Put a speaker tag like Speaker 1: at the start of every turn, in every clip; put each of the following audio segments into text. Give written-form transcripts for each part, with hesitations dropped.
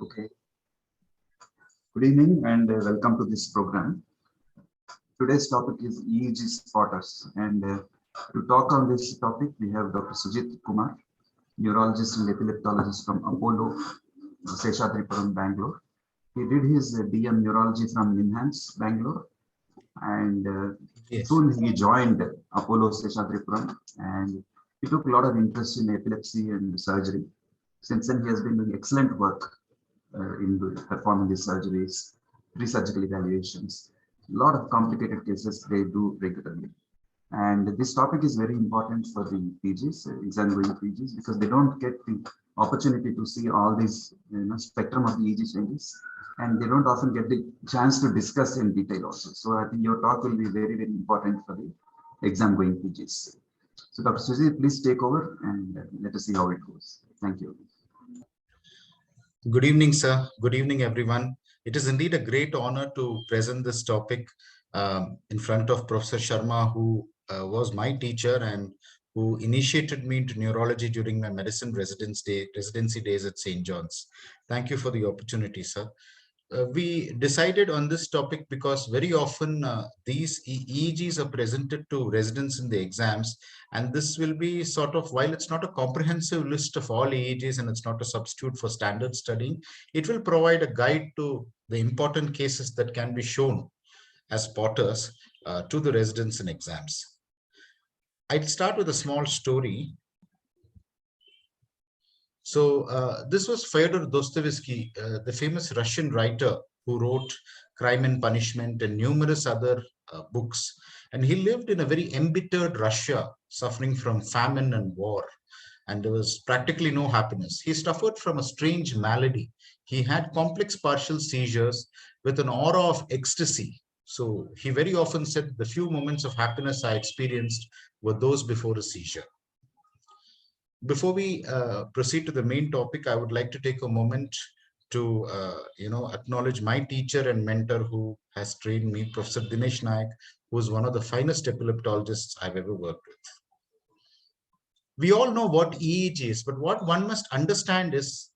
Speaker 1: Okay. Good evening and welcome to this program. Today's topic is EEG spotters, and to talk on this topic, we have Dr. Sujith Kumar, neurologist and epileptologist from Apollo, Seshadripuram, Bangalore. He did his DM neurology from Enhance, Bangalore, and soon he joined Apollo Seshadripuram, and he took a lot of interest in epilepsy and surgery. Since then, he has been doing excellent work in performing these surgeries, pre-surgical evaluations. A lot of complicated cases they do regularly. And this topic is very important for the PGs, exam-going PGs, because they don't get the opportunity to see all these spectrum of the EEG changes, and they don't often get the chance to discuss in detail also. So I think your talk will be very, very important for the exam-going PGs. So Dr. Sujith, please take over and let us see how it goes. Thank you.
Speaker 2: Good evening, sir. Good evening, everyone. It is indeed a great honor to present this topic in front of Professor Sharma, who was my teacher and who initiated me into neurology during my medicine residency days at St. John's. Thank you for the opportunity, sir. We decided on this topic because very often these EEGs are presented to residents in the exams, and this will be sort of, while it's not a comprehensive list of all EEGs and it's not a substitute for standard studying, it will provide a guide to the important cases that can be shown as spotters to the residents in exams. I'd start with a small story. So this was Fyodor Dostoevsky, the famous Russian writer who wrote Crime and Punishment and numerous other books. And he lived in a very embittered Russia, suffering from famine and war. And there was practically no happiness. He suffered from a strange malady. He had complex partial seizures with an aura of ecstasy. So he very often said the few moments of happiness I experienced were those before a seizure. Before we proceed to the main topic, I would like to take a moment to acknowledge my teacher and mentor who has trained me, Professor Dinesh Nayak, who is one of the finest epileptologists I've ever worked with. We all know what EEG is, but what one must understand is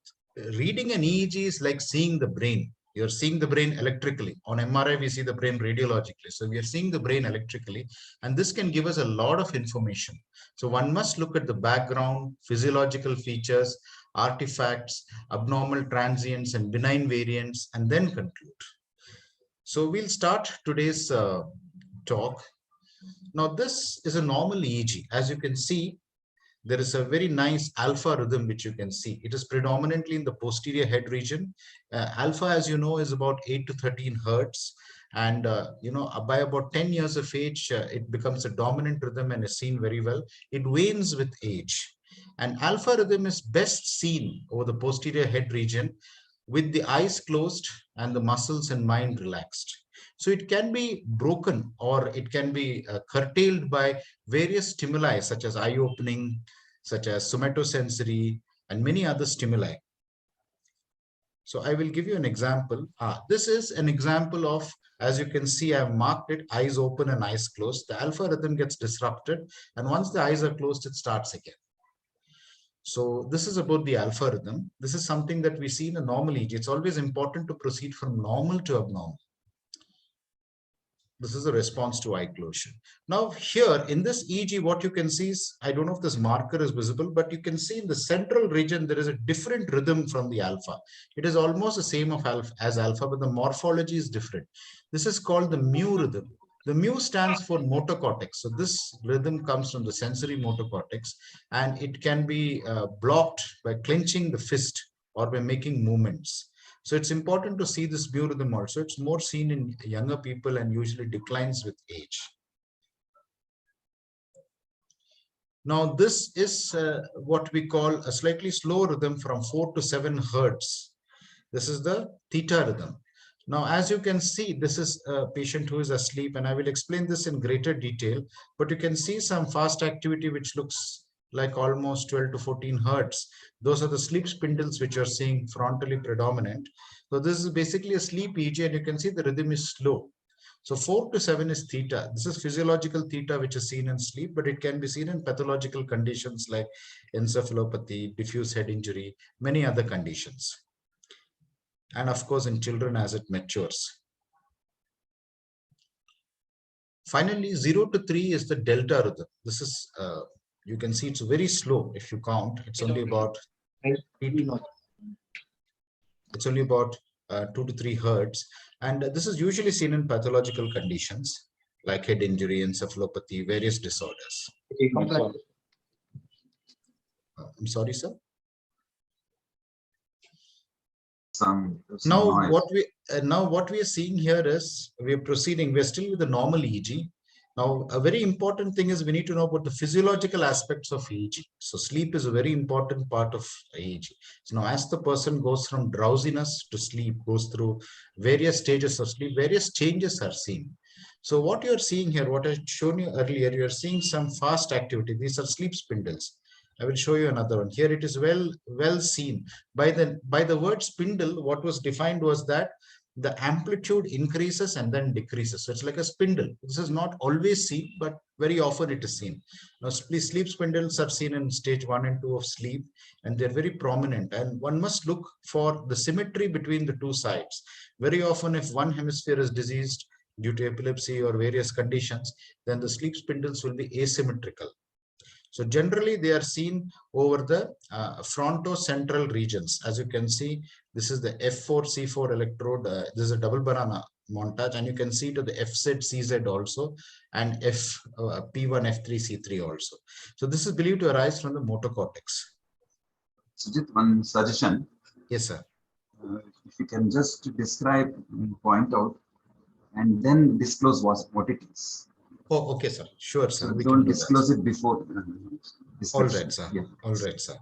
Speaker 2: reading an EEG is like seeing the brain. You're seeing the brain electrically. On MRI, we see the brain radiologically. So we are seeing the brain electrically, and this can give us a lot of information. So one must look at the background, physiological features, artifacts, abnormal transients, and benign variants, and then conclude. So we'll start today's talk. Now, this is a normal EEG. As you can see, there is a very nice alpha rhythm, which you can see. It is predominantly in the posterior head region. Alpha, as you know, is about 8 to 13 hertz. And, by about 10 years of age, it becomes a dominant rhythm and is seen very well. It wanes with age. And alpha rhythm is best seen over the posterior head region with the eyes closed and the muscles and mind relaxed. So it can be broken or it can be curtailed by various stimuli such as eye opening, such as somatosensory, and many other stimuli. So I will give you an example. This is an example of, as you can see, I've marked it, eyes open and eyes closed. The alpha rhythm gets disrupted, and once the eyes are closed, it starts again. So this is about the alpha rhythm. This is something that we see in a normal EEG. It's always important to proceed from normal to abnormal. This is a response to eye closure. Now here in this EEG, what you can see is, I don't know if this marker is visible, but you can see in the central region, there is a different rhythm from the alpha. It is almost the same as alpha, but the morphology is different. This is called the mu rhythm. The mu stands for motor cortex. So this rhythm comes from the sensory motor cortex, and it can be blocked by clenching the fist or by making movements. So it's important to see this mu rhythm also. It's more seen in younger people and usually declines with age. Now, this is what we call a slightly slow rhythm from 4 to 7 hertz. This is the theta rhythm. Now, as you can see, this is a patient who is asleep, and I will explain this in greater detail, but you can see some fast activity which looks like almost 12 to 14 hertz. Those are the sleep spindles which are seeing frontally predominant. So this is basically a sleep EEG, and you can see the rhythm is slow. So 4 to 7 is theta. This is physiological theta, which is seen in sleep, but it can be seen in pathological conditions like encephalopathy, diffuse head injury, many other conditions. and of course in children as it matures. Finally, 0 to 3 is the delta rhythm. This is, you can see it's very slow if you count. It's only about 2 to 3 hertz. And this is usually seen in pathological conditions like head injury, encephalopathy, various disorders. I'm sorry, sir.
Speaker 1: Some
Speaker 2: Now
Speaker 1: noise.
Speaker 2: what we are seeing here is we are proceeding. We're still with the normal EEG. Now, a very important thing is we need to know about the physiological aspects of EEG. So sleep is a very important part of EEG. So now as the person goes from drowsiness to sleep, goes through various stages of sleep, various changes are seen. So what you're seeing here, what I've shown you earlier, you're seeing some fast activity. These are sleep spindles. I will show you another one. Here it is well seen. By the word spindle, what was defined was that the amplitude increases and then decreases. So it's like a spindle. This is not always seen, but very often it is seen. Now, sleep spindles are seen in stage 1 and 2 of sleep, and they're very prominent. And one must look for the symmetry between the two sides. Very often, if one hemisphere is diseased due to epilepsy or various conditions, then the sleep spindles will be asymmetrical. So generally, they are seen over the frontocentral regions. As you can see, this is the F4C4 electrode. This is a double banana montage, and you can see to the FZ, CZ also, and P1, F3, C3 also. So this is believed to arise from the motor cortex.
Speaker 1: Sujit, one suggestion.
Speaker 2: Yes, sir.
Speaker 1: If you can just describe, point out, and then disclose what it is.
Speaker 2: Oh, okay, sir. Sure, sir.
Speaker 1: So
Speaker 2: We
Speaker 1: don't
Speaker 2: can do
Speaker 1: disclose
Speaker 2: that.
Speaker 1: it before
Speaker 2: All
Speaker 1: description.
Speaker 2: right, sir.
Speaker 1: Yeah.
Speaker 2: All right, sir.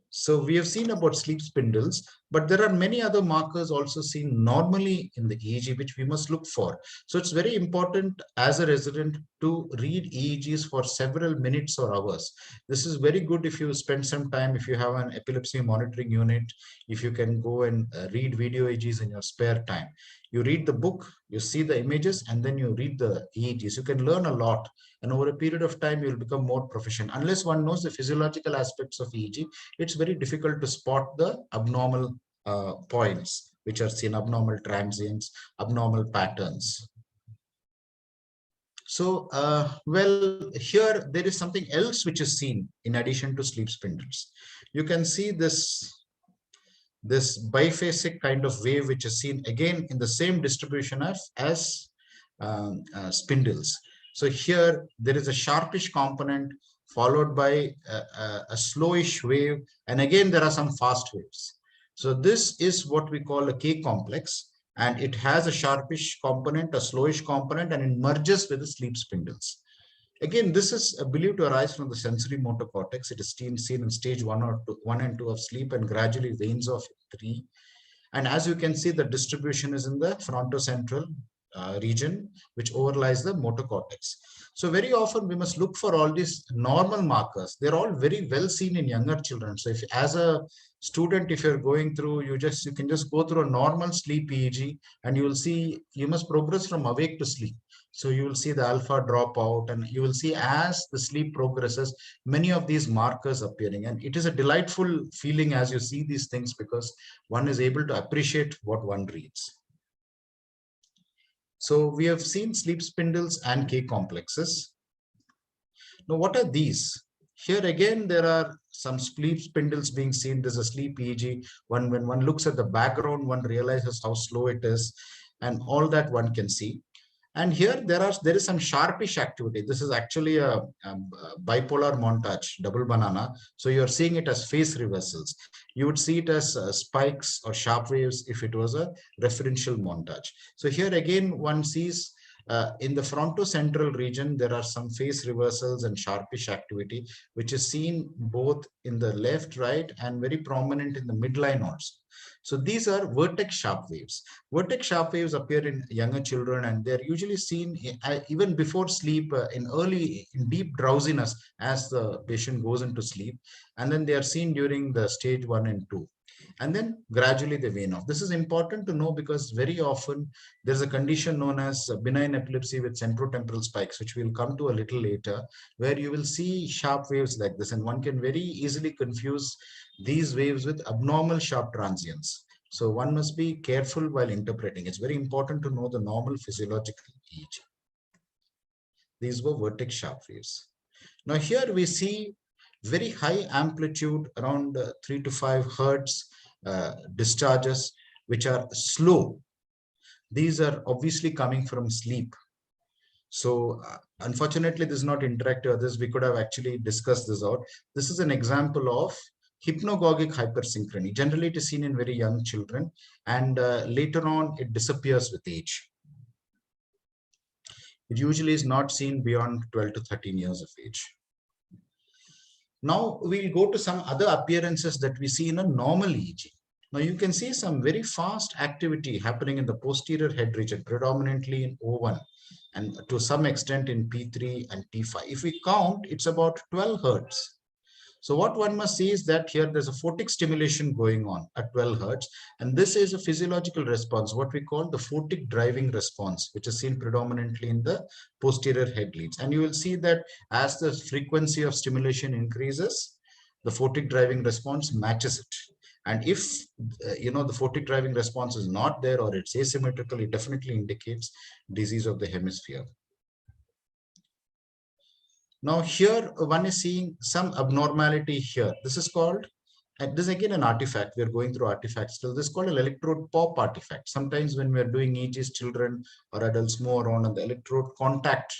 Speaker 2: So we have seen about sleep spindles, but there are many other markers also seen normally in the EEG, which we must look for. So it's very important as a resident to read EEGs for several minutes or hours. This is very good if you spend some time, if you have an epilepsy monitoring unit, if you can go and read video EEGs in your spare time. You read the book, you see the images, and then you read the EEGs. You can learn a lot. And over a period of time, you'll become more proficient. Unless one knows the physiological aspects of EEG, it's very difficult to spot the abnormal points, which are seen, abnormal transients, abnormal patterns. So, well, here there is something else which is seen in addition to sleep spindles. You can see this biphasic kind of wave, which is seen again in the same distribution as spindles. So here there is a sharpish component followed by a slowish wave, and again there are some fast waves. So this is what we call a K complex, and it has a sharpish component, a slowish component, and it merges with the sleep spindles. Again, this is believed to arise from the sensory motor cortex. It is seen in stage 1 and 2 of sleep and gradually wanes off in 3. And as you can see, the distribution is in the frontocentral region, which overlies the motor cortex. So very often we must look for all these normal markers. They're all very well seen in younger children. So if as a student, if you're going through, you can just go through a normal sleep EEG, and you will see you must progress from awake to sleep. So you will see the alpha dropout, and you will see as the sleep progresses, many of these markers appearing. And it is a delightful feeling as you see these things, because one is able to appreciate what one reads. So we have seen sleep spindles and K complexes. Now, what are these? Here again, there are some sleep spindles being seen. There's a sleep EEG. When one looks at the background, one realizes how slow it is, and all that one can see. And here there is some sharpish activity. This is actually a bipolar montage, double banana. So you're seeing it as phase reversals. You would see it as spikes or sharp waves if it was a referential montage. So here again, one sees in the frontocentral region, there are some phase reversals and sharpish activity, which is seen both in the left, right, and very prominent in the midline also. So these are vertex sharp waves. Vertex sharp waves appear in younger children, and they're usually seen even before sleep, in deep drowsiness as the patient goes into sleep. And then they are seen during the stage 1 and 2. And then gradually they wane off. This is important to know because very often there's a condition known as benign epilepsy with centrotemporal spikes, which we'll come to a little later, where you will see sharp waves like this. And one can very easily confuse these waves with abnormal sharp transients. So one must be careful while interpreting. It's very important to know the normal physiological EEG. These were vertex sharp waves. Now here we see very high amplitude, around 3 to 5 hertz discharges, which are slow. These are obviously coming from sleep. So unfortunately, this is not interactive. This we could have actually discussed this out. This is an example of hypnagogic hypersynchrony. Generally, it is seen in very young children, and later on, it disappears with age. It usually is not seen beyond 12 to 13 years of age. Now we'll go to some other appearances that we see in a normal EEG. Now you can see some very fast activity happening in the posterior head region, predominantly in O1 and to some extent in P3 and T5. If we count, it's about 12 hertz. So what one must see is that here there's a photic stimulation going on at 12 hertz, and this is a physiological response, what we call the photic driving response, which is seen predominantly in the posterior head leads. And you will see that as the frequency of stimulation increases, the photic driving response matches it. And if the photic driving response is not there or it's asymmetrical, it definitely indicates disease of the hemisphere. Now here one is seeing some abnormality here. This is called, and this is again an artifact. We are going through artifacts still. This is called an electrode pop artifact. Sometimes when we are doing EEGs, children or adults move around and the electrode contact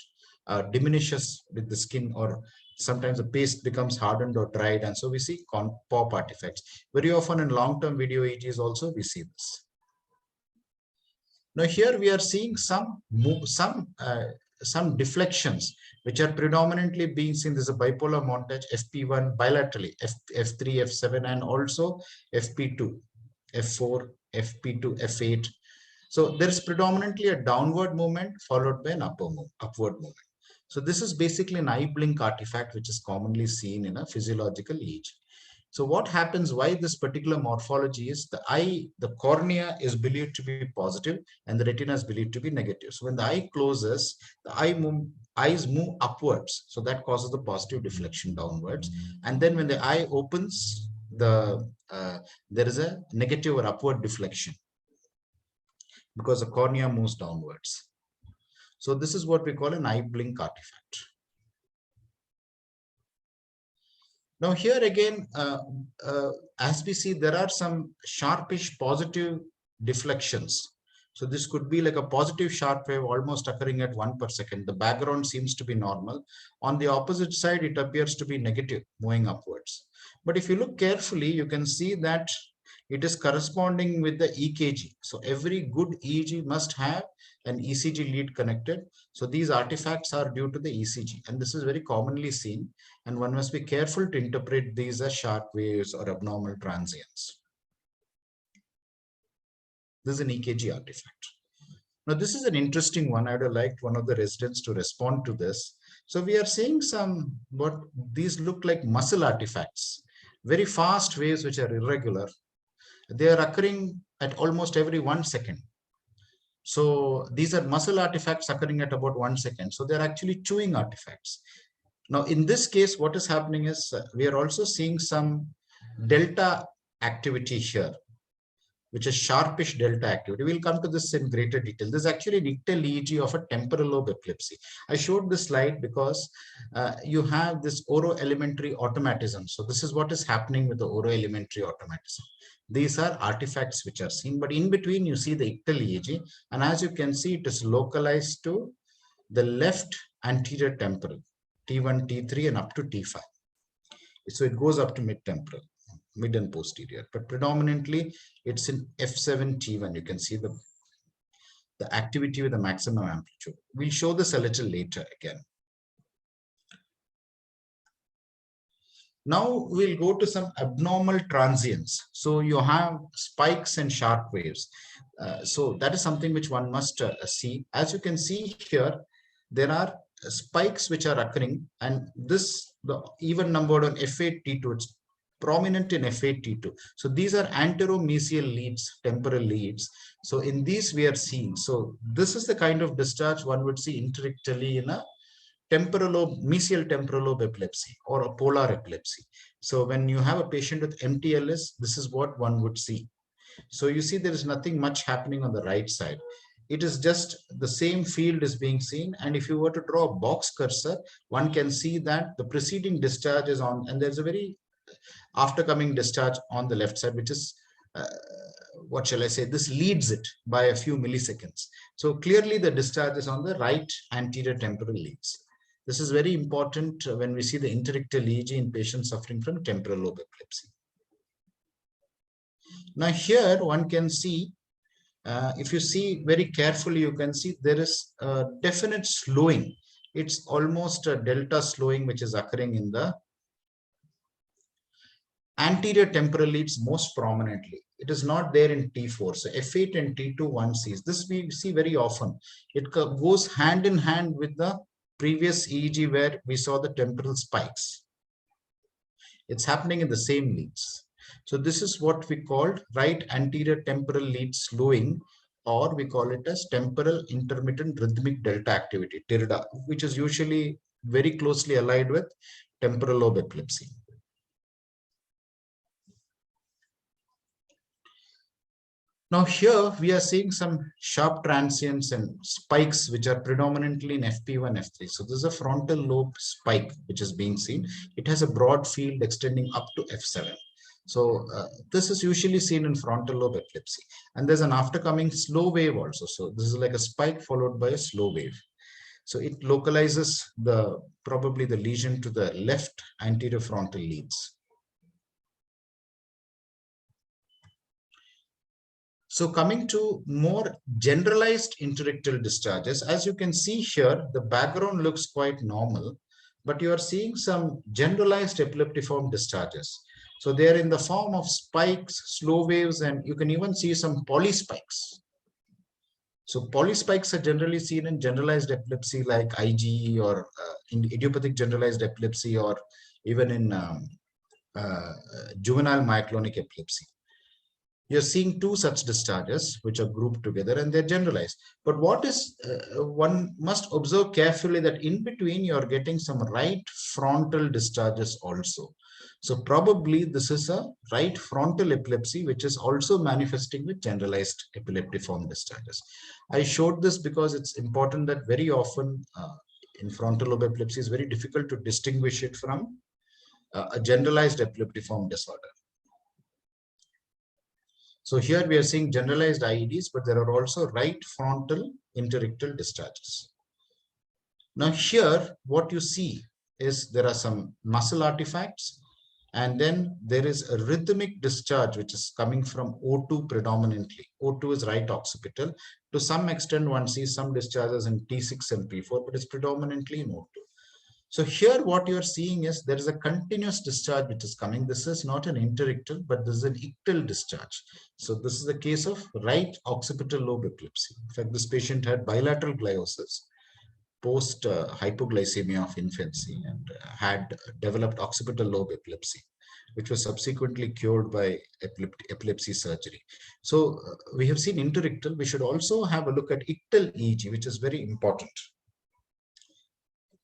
Speaker 2: diminishes with the skin, or sometimes the paste becomes hardened or dried, and so we see pop artifacts. Very often in long-term video EEGs also we see this. Now here we are seeing some deflections, which are predominantly being seen. There's a bipolar montage, FP1 bilaterally, F3, F7, and also FP2, F4, FP2, F8. So there is predominantly a downward movement followed by an upward movement. So this is basically an eye blink artifact, which is commonly seen in a physiological EEG. So what happens, why this particular morphology is the cornea is believed to be positive and the retina is believed to be negative. So when the eye closes, the eyes move upwards. So that causes the positive deflection downwards. And then when the eye opens, there is a negative or upward deflection because the cornea moves downwards. So this is what we call an eye blink artifact. Now here again, as we see, there are some sharpish positive deflections. So this could be like a positive sharp wave almost occurring at 1 per second. The background seems to be normal. On the opposite side, it appears to be negative, moving upwards. But if you look carefully, you can see that it is corresponding with the EKG. So every good EEG must have an ECG lead connected. So these artifacts are due to the ECG, and this is very commonly seen, and one must be careful to interpret these as sharp waves or abnormal transients. This is an EKG artifact. Now this is an interesting one. I would have liked one of the residents to respond to this. So we are seeing what these look like muscle artifacts, very fast waves which are irregular. They are occurring at almost every 1 second. So these are muscle artifacts occurring at about 1 second. So they're actually chewing artifacts. Now, in this case, what is happening is we are also seeing some delta activity here, which is sharpish delta activity. We'll come to this in greater detail. This is actually an Ictal EEG of a temporal lobe epilepsy. I showed this slide because you have this oro-elementary automatism. So this is what is happening with the oro-elementary automatism. These are artifacts which are seen, but in between you see the Ictal EEG, and as you can see, it is localized to the left anterior temporal, T1, T3, and up to T5. So it goes up to mid-temporal, mid and posterior, but predominantly it's in F7, T1. You can see the activity with the maximum amplitude. We'll show this a little later again. Now we'll go to some abnormal transients. So you have spikes and sharp waves. So that is something which one must see. As you can see here, there are spikes which are occurring, and the even numbered on F8T2, it's prominent in F8T2. So these are anteromesial leads, temporal leads. So in these we are seeing. So this is the kind of discharge one would see intricately in a temporal lobe, mesial temporal lobe epilepsy or a polar epilepsy. So when you have a patient with MTLS, this is what one would see. So you see there is nothing much happening on the right side. It is just the same field is being seen. And if you were to draw a box cursor, one can see that the preceding discharge is on, and there's a very after coming discharge on the left side, which is, what shall I say, this leads it by a few milliseconds. So clearly the discharge is on the right anterior temporal leads. This is very important when we see the interictal EEG in patients suffering from temporal lobe epilepsy. Now here one can see, if you see very carefully, you can see there is a definite slowing. It's almost a delta slowing which is occurring in the anterior temporal leads most prominently. It is not there in T4. So F8 and T2 one sees. This we see very often. It goes hand in hand with the previous EEG where we saw the temporal spikes. It's happening in the same leads. So this is what we called right anterior temporal lead slowing, or we call it as temporal intermittent rhythmic delta activity, TIRDA, which is usually very closely allied with temporal lobe epilepsy. Now here we are seeing some sharp transients and spikes which are predominantly in FP1, F3. So this is a frontal lobe spike which is being seen. It has a broad field extending up to F7. So this is usually seen in frontal lobe epilepsy. And there's an aftercoming slow wave also. So this is like a spike followed by a slow wave. So it localizes probably the lesion to the left anterior frontal leads. So coming to more generalized interictal discharges, as you can see here, the background looks quite normal, but you are seeing some generalized epileptiform discharges. So they are in the form of spikes, slow waves, and you can even see some polyspikes. So polyspikes are generally seen in generalized epilepsy like IgE, or in idiopathic generalized epilepsy, or even in juvenile myoclonic epilepsy. You're seeing two such discharges which are grouped together and they're generalized. But what is, one must observe carefully that in between you're getting some right frontal discharges also. So probably this is a right frontal epilepsy which is also manifesting with generalized epileptiform discharges. I showed this because it's important that very often in frontal lobe epilepsy it's very difficult to distinguish it from a generalized epileptiform disorder. So here we are seeing generalized IEDs, but there are also right frontal interictal discharges. Now here, what you see is there are some muscle artifacts, and then there is a rhythmic discharge which is coming from O2 predominantly. O2 is right occipital. To some extent, one sees some discharges in T6 and P4, but it's predominantly in O2. So here what you're seeing is there is a continuous discharge which is coming. This is not an interictal, but this is an ictal discharge. So this is the case of right occipital lobe epilepsy. In fact, this patient had bilateral gliosis post hypoglycemia of infancy and had developed occipital lobe epilepsy, which was subsequently cured by epilepsy surgery. So we have seen interictal. We should also have a look at Ictal EEG, which is very important.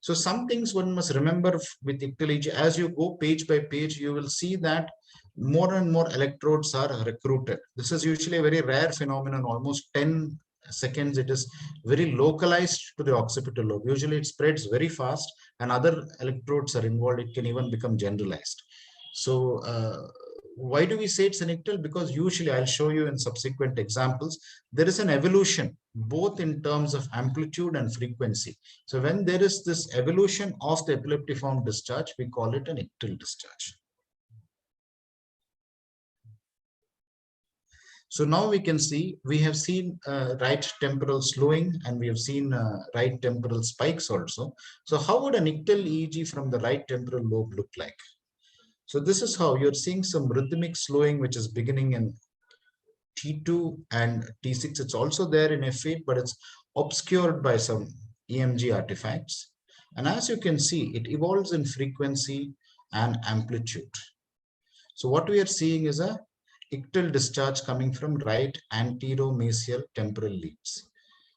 Speaker 2: So some things one must remember with Ictal EEG. As you go page by page, you will see that more and more electrodes are recruited. This is usually a very rare phenomenon, almost 10 seconds. It is very localized to the occipital lobe. Usually it spreads very fast and other electrodes are involved. It can even become generalized. So why do we say it's an ictal? Because usually, I'll show you in subsequent examples, there is an evolution both in terms of amplitude and frequency. So when there is this evolution of the epileptiform discharge, we call it an ictal discharge. So now we can see, we have seen right temporal slowing and we have seen right temporal spikes also. So how would an ictal EEG from the right temporal lobe look like? So this is how you're seeing some rhythmic slowing, which is beginning in T2 and T6. It's also there in F8, but it's obscured by some EMG artifacts. And as you can see, it evolves in frequency and amplitude. So what we are seeing is a ictal discharge coming from right anteromesial temporal leads.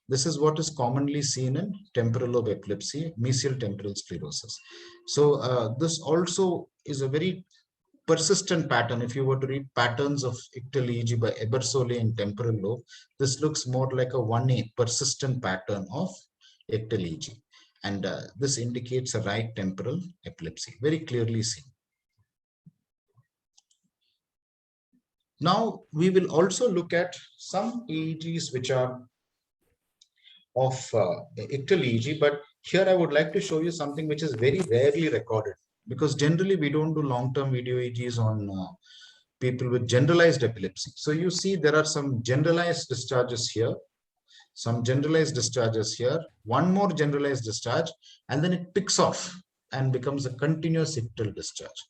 Speaker 2: This is what is commonly seen in temporal lobe epilepsy, mesial temporal sclerosis. So this also is a very persistent pattern. If you were to read Patterns of Ictal EEG by Ebersole in temporal lobe, this looks more like a 1A persistent pattern of Ictal EEG. And this indicates a right temporal epilepsy, very clearly seen. Now, we will also look at some EEGs which are of Ictal EEG, but here I would like to show you something which is very rarely recorded, because generally we don't do long-term video EEGs on people with generalized epilepsy. So you see there are some generalized discharges here, one more generalized discharge, and then it picks off and becomes a continuous ictal discharge.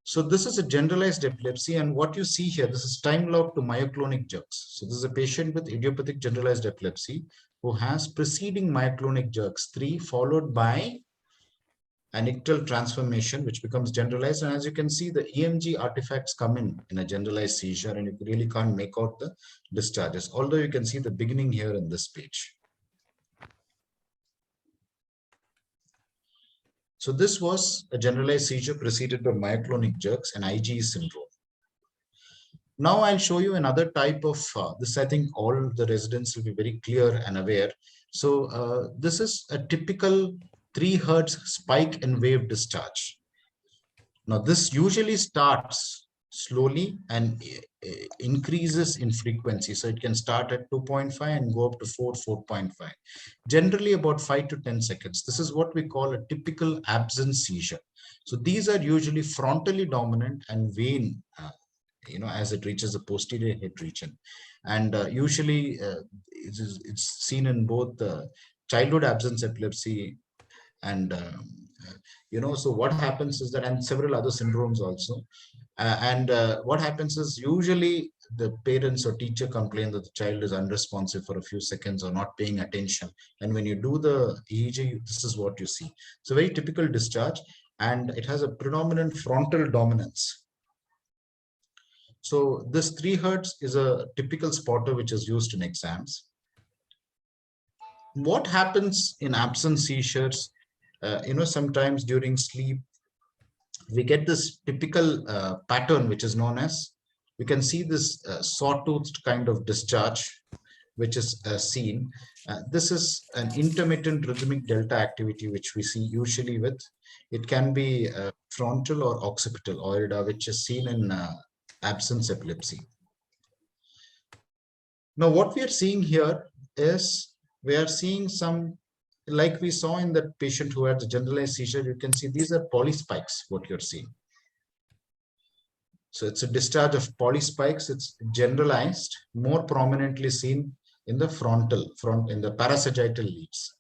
Speaker 2: So this is a generalized epilepsy, and what you see here, this is time locked to myoclonic jerks. So this is a patient with idiopathic generalized epilepsy who has preceding myoclonic jerks 3 followed by an ictal transformation, which becomes generalized. And as you can see, the EMG artifacts come in a generalized seizure, and you really can't make out the discharges, although you can see the beginning here in this page. So this was a generalized seizure preceded by myoclonic jerks and IgE syndrome. Now I'll show you another type of this. I think all the residents will be very clear and aware. So this is a typical 3 Hz spike and wave discharge. Now this usually starts slowly and increases in frequency. So it can start at 2.5 and go up to 4.5, generally about 5 to 10 seconds. This is what we call a typical absence seizure. So these are usually frontally dominant and wane, as it reaches the posterior head region. And usually it's seen in both childhood absence epilepsy and so what happens is that, and several other syndromes also, what happens is usually the parents or teacher complain that the child is unresponsive for a few seconds or not paying attention, and when you do the EEG, this is what you see. So very typical discharge, and it has a predominant frontal dominance. So this 3 Hz is a typical spotter which is used in exams. What happens in absence seizures? Sometimes during sleep, we get this typical pattern, which is known as, we can see this sawtoothed kind of discharge, which is seen. This is an intermittent rhythmic delta activity, which we see usually with, it can be frontal or occipital oida, which is seen in absence epilepsy. Now, what we are seeing here is, we are seeing some, like we saw in that patient who had the generalized seizure, you can see these are polyspikes, what you're seeing. So it's a discharge of polyspikes. It's generalized, more prominently seen in the in the parasagittal leads.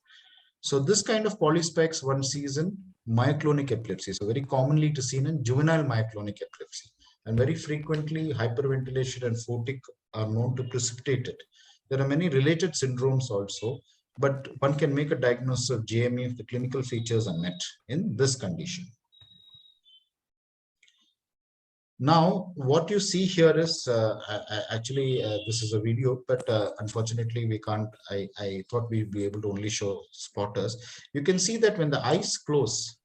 Speaker 2: So this kind of polyspikes one sees in myoclonic epilepsy. So very commonly to seen in juvenile myoclonic epilepsy. And very frequently hyperventilation and photic are known to precipitate it. There are many related syndromes also, but one can make a diagnosis of JME if the clinical features are met in this condition. Now, what you see here is, this is a video, but unfortunately we can't, I thought we'd be able to only show spotters. You can see that when the eyes close,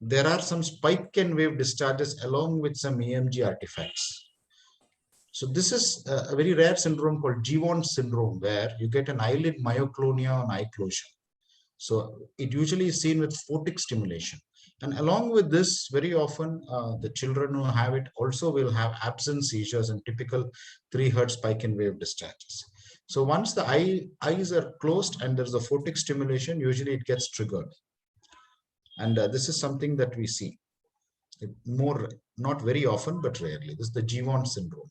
Speaker 2: there are some spike and wave discharges along with some EMG artifacts. So this is a very rare syndrome called G1 syndrome, where you get an eyelid myoclonia on eye closure. So it usually is seen with photic stimulation. And along with this, very often the children who have it also will have absence seizures and typical 3 Hz spike and wave discharges. So once the eyes are closed and there's a photic stimulation, usually it gets triggered. And this is something that we see more, not very often, but rarely. This is the G1 syndrome.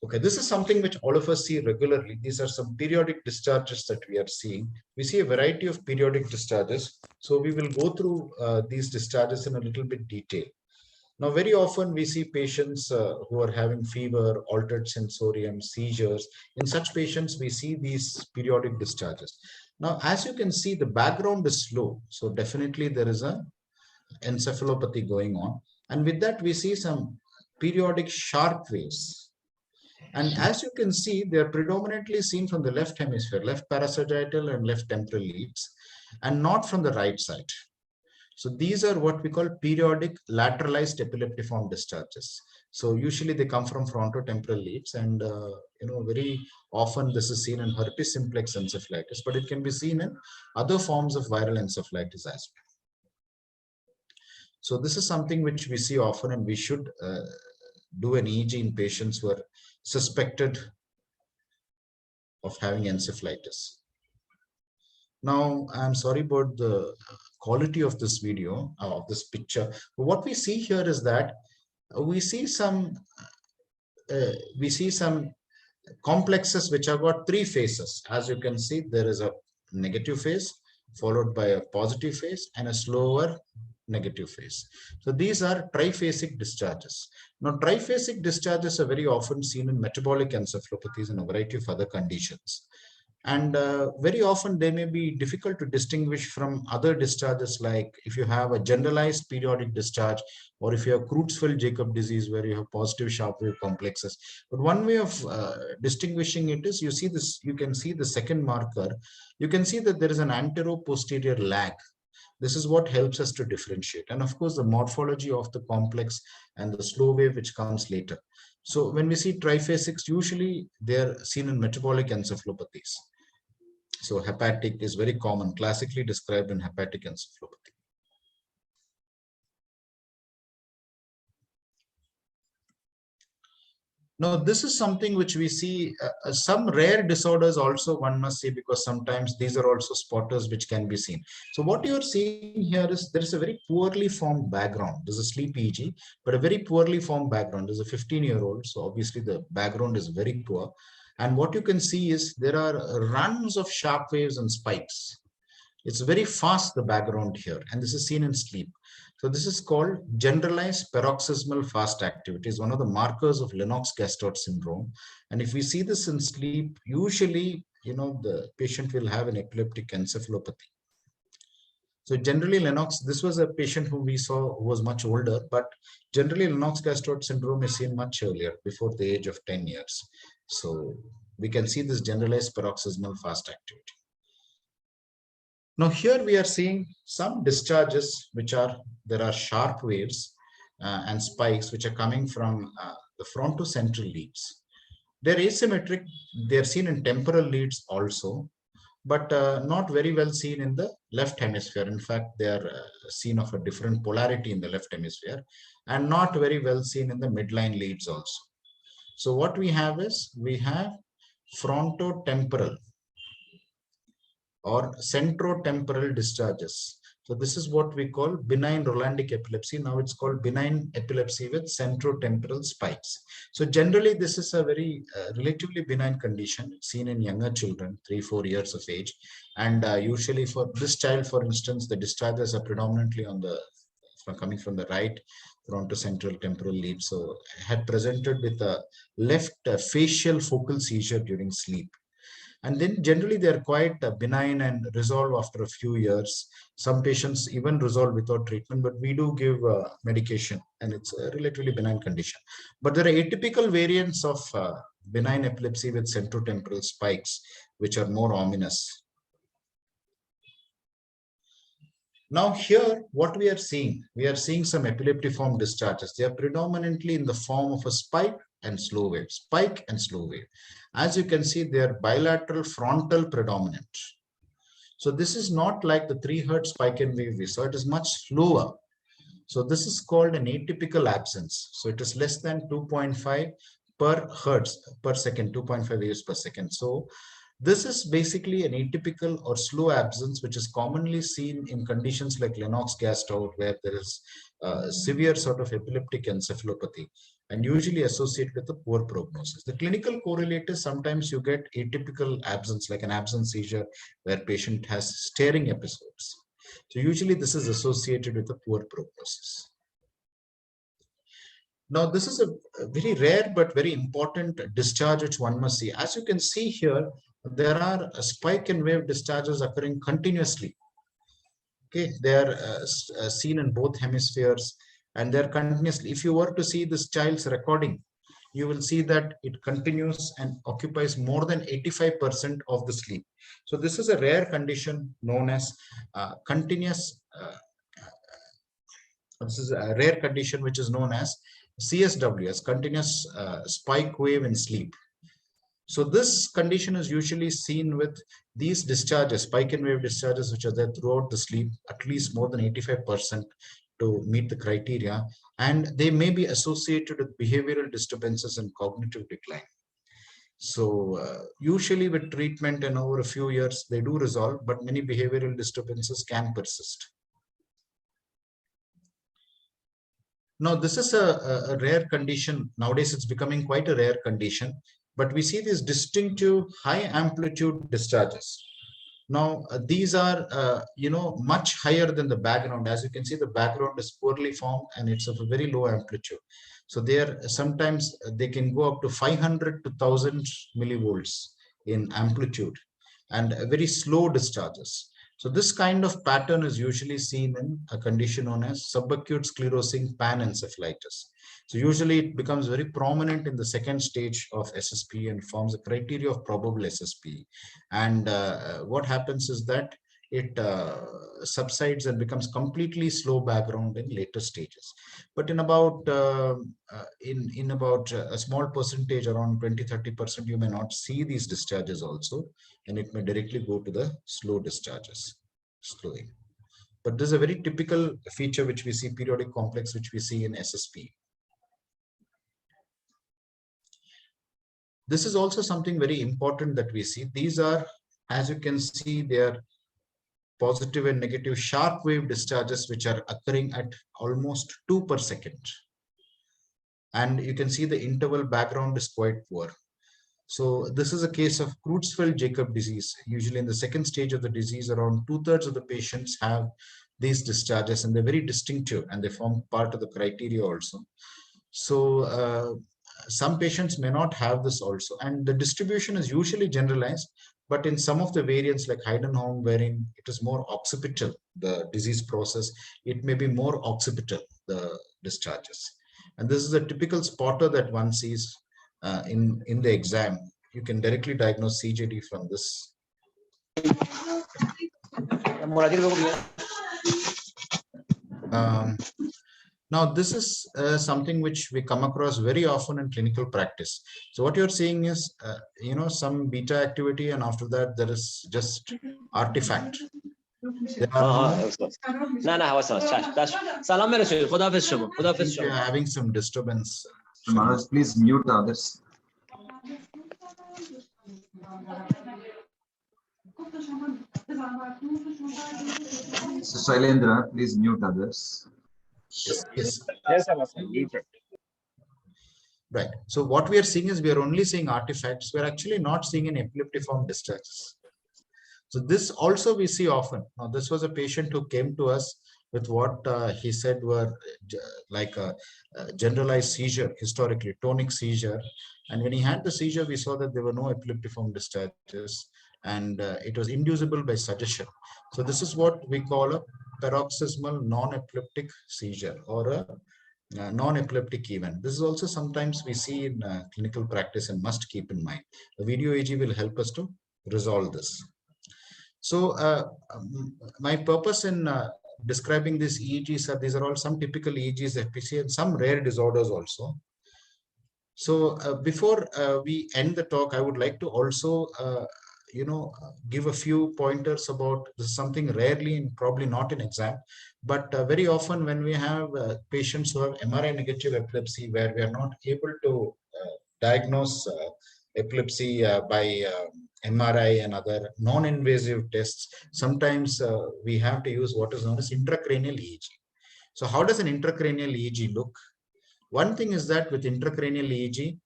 Speaker 2: Okay, this is something which all of us see regularly. These are some periodic discharges that we are seeing. We see a variety of periodic discharges. So we will go through these discharges in a little bit detail. Now, very often we see patients who are having fever, altered sensorium, seizures. In such patients, we see these periodic discharges. Now, as you can see, the background is slow. So definitely there is a encephalopathy going on. And with that, we see some periodic sharp waves. And as you can see, they are predominantly seen from the left hemisphere, left parasagittal and left temporal leads, and not from the right side. So these are what we call periodic lateralized epileptiform discharges. So usually they come from frontotemporal leads, and very often this is seen in herpes simplex encephalitis, but it can be seen in other forms of viral encephalitis as well. So this is something which we see often, and we should do an EEG in patients who are suspected of having encephalitis. Now, I'm sorry about the quality of this video, of this picture. But what we see here is that we see some complexes which have got three phases. As you can see, there is a negative phase followed by a positive phase and a slower negative phase. So these are triphasic discharges. Now, triphasic discharges are very often seen in metabolic encephalopathies and a variety of other conditions. And very often they may be difficult to distinguish from other discharges, like if you have a generalized periodic discharge, or if you have Creutzfeldt-Jakob disease where you have positive sharp wave complexes. But one way of distinguishing it is, you can see the second marker. You can see that there is an antero-posterior lag. This is what helps us to differentiate. And of course, the morphology of the complex and the slow wave which comes later. So when we see triphasics, usually they're seen in metabolic encephalopathies. So hepatic is very common, classically described in hepatic encephalopathy. Now, this is something which we see, some rare disorders also one must see, because sometimes these are also spotters which can be seen. So what you're seeing here is there is a very poorly formed background. There's a sleep EEG, but a very poorly formed background. There's a 15-year-old, so obviously the background is very poor. And what you can see is there are runs of sharp waves and spikes. It's very fast, the background here, and this is seen in sleep. So this is called generalized paroxysmal fast activity. It's one of the markers of Lennox-Gastaut syndrome. And if we see this in sleep, usually, the patient will have an epileptic encephalopathy. So generally this was a patient who we saw who was much older, but generally Lennox-Gastaut syndrome is seen much earlier, before the age of 10 years. So we can see this generalized paroxysmal fast activity. Now here we are seeing some discharges there are sharp waves and spikes which are coming from the frontocentral leads. They're asymmetric, they're seen in temporal leads also, but not very well seen in the left hemisphere. In fact, they are seen of a different polarity in the left hemisphere, and not very well seen in the midline leads also. So what we have is, we have frontotemporal or centrotemporal discharges. So this is what we call benign Rolandic epilepsy. Now it's called benign epilepsy with centrotemporal spikes. So generally, this is a very relatively benign condition seen in younger children, 3-4 years of age. And usually for this child, for instance, the discharges are predominantly coming from the right frontocentral temporal lead. So had presented with a left facial focal seizure during sleep. And then generally they are quite benign and resolve after a few years. Some patients even resolve without treatment, but we do give medication, and it's a relatively benign condition. But there are atypical variants of benign epilepsy with centrotemporal spikes, which are more ominous. Now here, what we are seeing some epileptiform discharges. They are predominantly in the form of a spike and slow wave, spike and slow wave. As you can see, they are bilateral frontal predominant. So this is not like the 3 Hz spike and wave we saw, it is much slower. So this is called an atypical absence. So it is less than 2.5 per Hertz per second, 2.5 waves per second. So this is basically an atypical or slow absence, which is commonly seen in conditions like Lennox-Gastaut, where there is severe sort of epileptic encephalopathy, and usually associated with a poor prognosis. The clinical correlate is sometimes you get atypical absence, like an absence seizure, where patient has staring episodes. So usually this is associated with a poor prognosis. Now, this is a very rare but very important discharge which one must see. As you can see here, there are spike and wave discharges occurring continuously. Okay, they are seen in both hemispheres, and they're continuously. If you were to see this child's recording, you will see that it continues and occupies more than 85% of the sleep. So this is a rare condition known as continuous This is a rare condition which is known as CSW, as continuous spike wave in sleep. So this condition is usually seen with these discharges, spike and wave discharges, which are there throughout the sleep, at least more than 85% to meet the criteria, and they may be associated with behavioral disturbances and cognitive decline. So usually with treatment and over a few years, they do resolve, but many behavioral disturbances can persist. Now, this is a rare condition. Nowadays, it's becoming quite a rare condition, but we see these distinctive high amplitude discharges. Now, these are, much higher than the background. As you can see, the background is poorly formed and it's of a very low amplitude. So sometimes they can go up to 500 to 1000 millivolts in amplitude and very slow discharges. So this kind of pattern is usually seen in a condition known as subacute sclerosing panencephalitis. So usually it becomes very prominent in the second stage of SSP and forms a criteria of probable SSP. And what happens is that it subsides and becomes completely slow background in later stages. But in about a small percentage, around 20-30%, you may not see these discharges also, and it may directly go to the slow discharges, slowing. But this is a very typical feature which we see, periodic complex, which we see in SSP. This is also something very important that we see. These are, as you can see, they are positive and negative sharp wave discharges which are occurring at almost 2 per second. And you can see the interval background is quite poor. So this is a case of Creutzfeldt-Jakob disease. Usually in the second stage of the disease, around 2/3 of the patients have these discharges, and they're very distinctive and they form part of the criteria also. So some patients may not have this also, and the distribution is usually generalized, but in some of the variants like Heidenhaus, wherein it is more occipital, the disease process, it may be more occipital, the discharges. And this is a typical spotter that one sees in the exam. You can directly diagnose CJD from this. Now, this is something which we come across very often in clinical practice. So what you're seeing is, some beta activity, and after that, there is just artifact. You're having some disturbance.
Speaker 1: Manoj, please mute others. So Shailendra, please mute others.
Speaker 2: Yes. Right. So what we are seeing is we are only seeing artifacts. We are actually not seeing an epileptiform discharges. So this also we see often. Now, this was a patient who came to us with what he said were like a generalized seizure, historically, tonic seizure. And when he had the seizure, we saw that there were no epileptiform discharges, and it was inducible by suggestion. So this is what we call a paroxysmal non-epileptic seizure, or a non-epileptic event. This is also sometimes we see in clinical practice and must keep in mind. The video EEG will help us to resolve this. So my purpose in describing these EEGs are, these are all some typical EEGs that we see, and some rare disorders also. So before we end the talk, I would like to also give a few pointers about this, something rarely and probably not in exam, but very often when we have patients who have MRI negative epilepsy, where we are not able to diagnose epilepsy by MRI and other non-invasive tests, sometimes we have to use what is known as intracranial EEG. So how does an intracranial EEG look? One thing is that with intracranial EEG,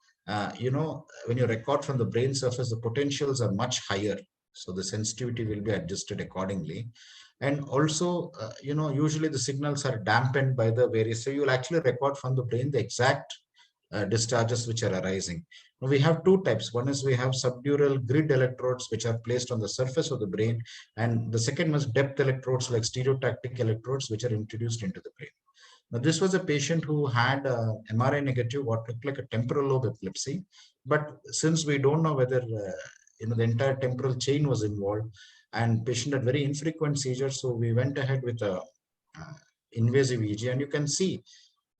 Speaker 2: when you record from the brain surface, the potentials are much higher. So the sensitivity will be adjusted accordingly. And also, usually the signals are dampened by the various, so you'll actually record from the brain the exact discharges which are arising. Now we have two types. One is we have subdural grid electrodes which are placed on the surface of the brain, and the second was depth electrodes like stereotactic electrodes which are introduced into the brain. Now this was a patient who had MRI negative, what looked like a temporal lobe epilepsy, but since we don't know whether the entire temporal chain was involved, and patient had very infrequent seizures, so we went ahead with a invasive EEG, and you can see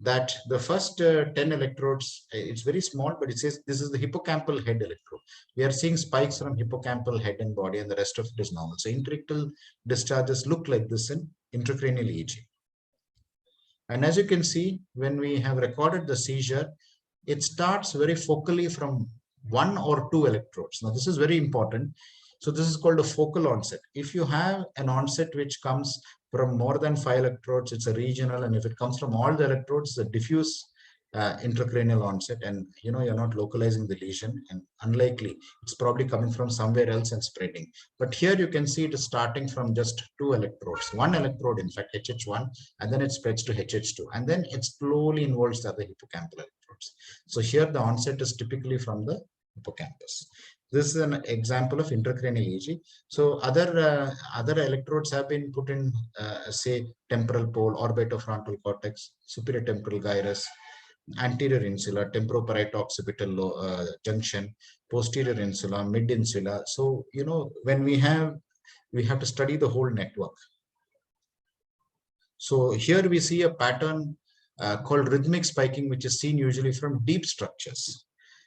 Speaker 2: that the first 10 electrodes, it's very small, but it says this is the hippocampal head electrode. We are seeing spikes from hippocampal head and body, and the rest of it is normal. So intracranial discharges look like this in intracranial EEG. And as you can see, when we have recorded the seizure, it starts very focally from 1 or 2 electrodes. Now, this is very important. So this is called a focal onset. If you have an onset which comes from more than 5 electrodes, it's a regional. And if it comes from all the electrodes, it's a diffuse intracranial onset. And you're not localizing the lesion, and unlikely, it's probably coming from somewhere else and spreading. But here you can see it is starting from just 2 electrodes, 1 electrode, in fact, HH1, and then it spreads to HH2, and then it slowly involves the other hippocampal electrodes. So here the onset is typically from the hippocampus. This is an example of intracranial EEG. So other electrodes have been put in, say, temporal pole, orbitofrontal cortex, superior temporal gyrus, anterior insula, temporoparieto-occipital junction, posterior insula, mid insula. So when we have to study the whole network. So here we see a pattern called rhythmic spiking, which is seen usually from deep structures.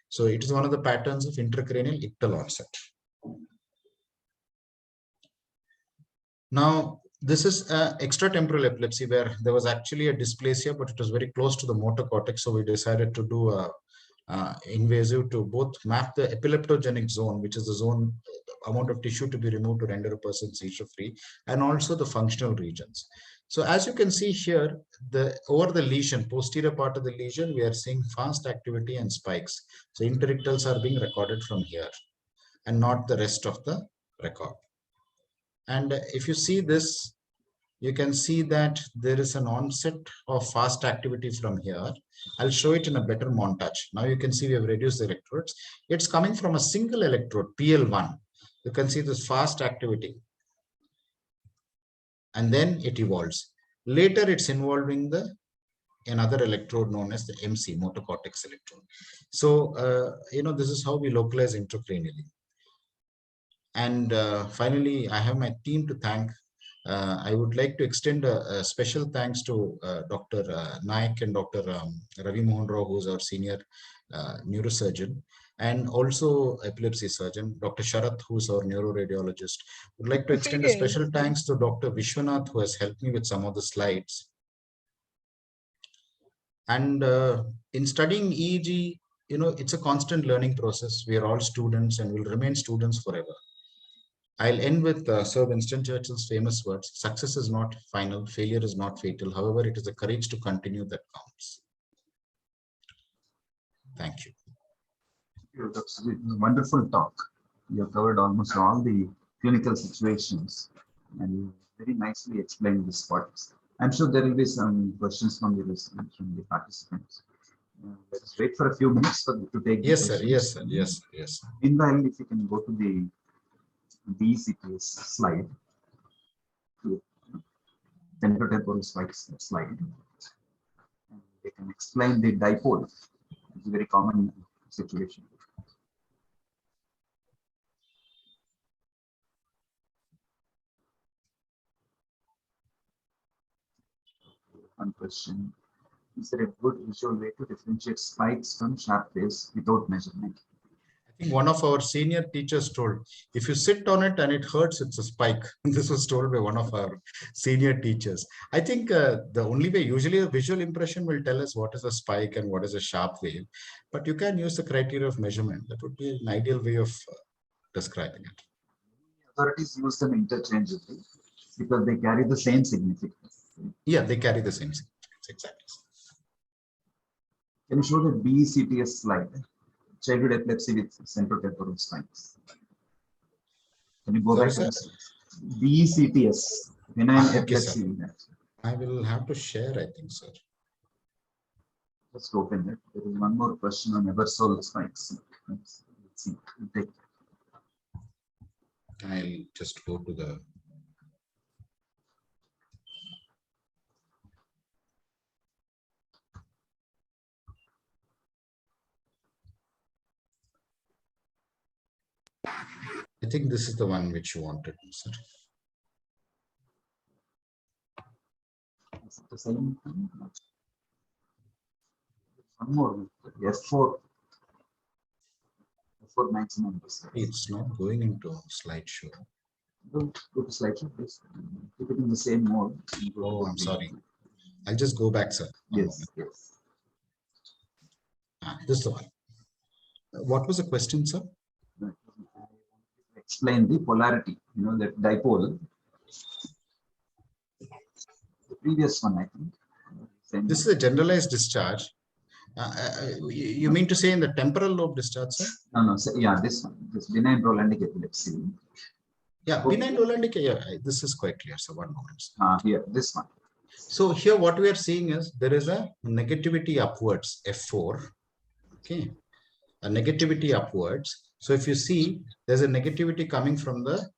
Speaker 2: So it is one of the patterns of intracranial ictal onset. Now, this is extratemporal epilepsy where there was actually a dysplasia, but it was very close to the motor cortex. So we decided to do a invasive to both map the epileptogenic zone, which is the zone amount of tissue to be removed to render a person seizure free, and also the functional regions. So as you can see here, over the lesion, posterior part of the lesion, we are seeing fast activity and spikes. So interictals are being recorded from here and not the rest of the record. And if you see this, you can see that there is an onset of fast activity from here. I'll show it in a better montage. Now you can see we have reduced the electrodes. It's coming from a single electrode, PL1. You can see this fast activity. And then it evolves. Later, it's involving another electrode known as the MC, motor cortex electrode. So, this is how we localize intracranially. And finally, I have my team to thank. I would like to extend a special thanks to Dr. Naik and Dr. Ravi Mohan Rao, who is our senior neurosurgeon, and also epilepsy surgeon, Dr. Sharath, who is our neuroradiologist. Would like to extend a special thanks to Dr. Vishwanath, who has helped me with some of the slides. And in studying EEG, it's a constant learning process. We are all students and will remain students forever. I'll end with Sir Winston Churchill's famous words: success is not final, failure is not fatal. However, it is the courage to continue that counts. Thank you.
Speaker 1: That's a wonderful talk. You have covered almost all the clinical situations and you very nicely explained this part. I'm sure there will be some questions from the participants. Let's wait for a few minutes to take
Speaker 2: yes,
Speaker 1: the
Speaker 2: sir. Yes, sir. Yes, sir. Yes.
Speaker 1: Meanwhile, if you can go to the BCTS slide, temporotemporal spikes slide, and they can explain the dipole. It's a very common situation. One question: is there a good visual way to differentiate spikes from sharp waves without measurement?
Speaker 2: I think one of our senior teachers told, if you sit on it and it hurts, it's a spike. This was told by one of our senior teachers. I think the only way, usually a visual impression will tell us what is a spike and what is a sharp wave, but you can use the criteria of measurement. That would be an ideal way of describing it.
Speaker 1: Authorities use them interchangeably because they carry the same significance.
Speaker 2: Yeah, they carry the same significance, exactly.
Speaker 1: Can you show the BCTS slide? Childhood epilepsy with temporotemporal spikes. Can you go back? BCTS, benign epilepsy.
Speaker 2: Okay, I will have to share, I think, sir.
Speaker 1: Just open it. There is one more question on Eversole spikes. Let's see.
Speaker 2: I'll just go to the. I think this is the one which you wanted, sir.
Speaker 1: Is it the same thing? One more. F4. F4 maximum discharge.
Speaker 2: It's not going into slideshow.
Speaker 1: Go to slideshow, please. Keep it in the same mode.
Speaker 2: Oh, I'm sorry. I'll just go back, sir. One
Speaker 1: Yes,
Speaker 2: moment.
Speaker 1: yes.
Speaker 2: This is the one. What was the question, sir?
Speaker 1: Explain the polarity, that dipole. The previous one, I think. Same
Speaker 2: This is a generalized discharge. You mean to say in the temporal lobe discharge, sir?
Speaker 1: No, yeah, this one, this benign Rolandic epilepsy.
Speaker 2: Yeah, benign Rolandic, yeah, this is quite clear. So one moment.
Speaker 1: Here, this one.
Speaker 2: So here what we are seeing is there is a negativity upwards, F4. Okay, a negativity upwards. So if you see, there's a negativity coming from the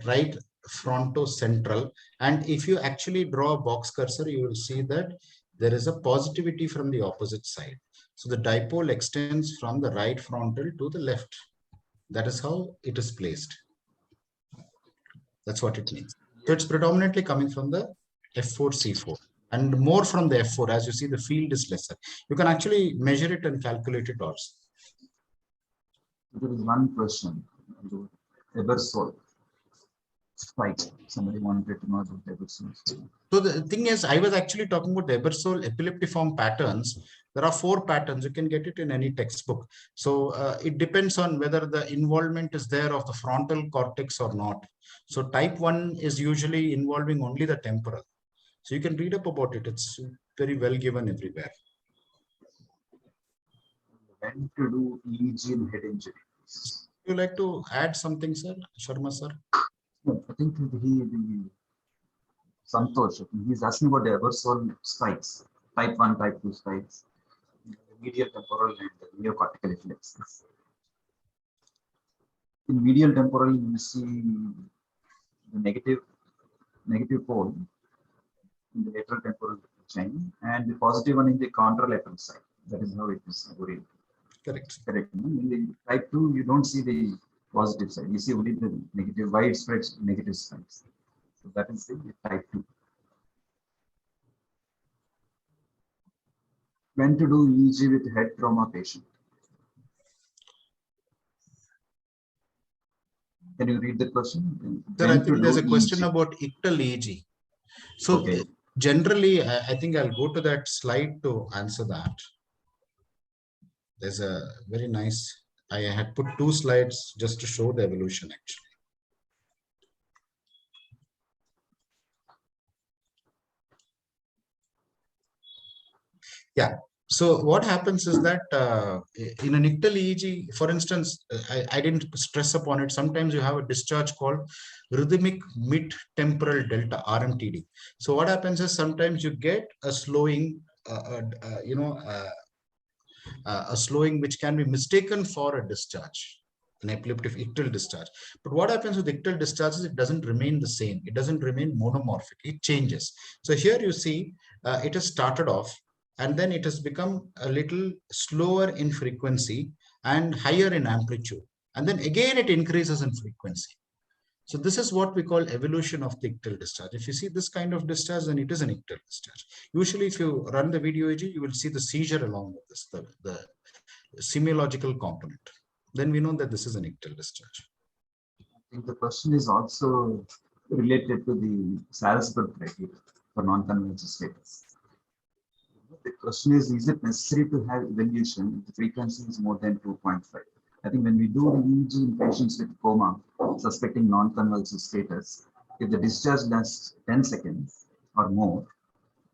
Speaker 2: right frontocentral, and if you actually draw a box cursor, you will see that there is a positivity from the opposite side. So the dipole extends from the right frontal to the left. That is how it is placed. That's what it means. So it's predominantly coming from the F4, C4, and more from the F4. As you see, the field is lesser. You can actually measure it and calculate it also.
Speaker 1: There is one question. Ebersol spike. Somebody wanted to know about Ebersol.
Speaker 2: So the thing is, I was actually talking about the Ebersol epileptiform patterns. There are 4 patterns. You can get it in any textbook. So it depends on whether the involvement is there of the frontal cortex or not. So type 1 is usually involving only the temporal. So you can read up about it. It's very well given everywhere.
Speaker 1: When to do EEG in head injury?
Speaker 2: Would you like to add something, sir? Sharma, sir?
Speaker 1: No, I think Santosh, he's asking about the Ebersol spikes, type 1, type 2 spikes, medial temporal and neocortical epilepsies. In medial temporal, you see the negative pole in the lateral temporal chain and the positive one in the contralateral side. That is how it is oriented.
Speaker 2: Correct.
Speaker 1: Correct. In the type 2, you don't see the positive side. You see only the negative, widespread negative spikes. So that is the type 2. When to do EEG with head trauma patient? Can you read the question?
Speaker 2: Sir, I think there's a question about Ictal EEG. So okay. Generally, I think I'll go to that slide to answer that. There's a very nice, I had put 2 slides just to show the evolution actually. Yeah. So what happens is that in an Ictal EEG, for instance, I didn't stress upon it. Sometimes you have a discharge called rhythmic mid-temporal delta, RMTD. So what happens is sometimes you get a slowing, a slowing which can be mistaken for a discharge, an epileptic ictal discharge. But what happens with ictal discharges, it doesn't remain the same. It doesn't remain monomorphic. It changes. So here you see it has started off and then it has become a little slower in frequency and higher in amplitude. And then again, it increases in frequency. So this is what we call evolution of the ictal discharge. If you see this kind of discharge, then it is an ictal discharge. Usually, if you run the video EEG, you will see the seizure along with this, the semiological component. Then we know that this is an ictal discharge.
Speaker 1: I think the question is also related to the Salzburg criteria for non-convulsive status. The question is it necessary to have evolution if the frequency is more than 2.5? I think when we do the EEG in patients with coma, suspecting non-convulsive status, if the discharge lasts 10 seconds or more,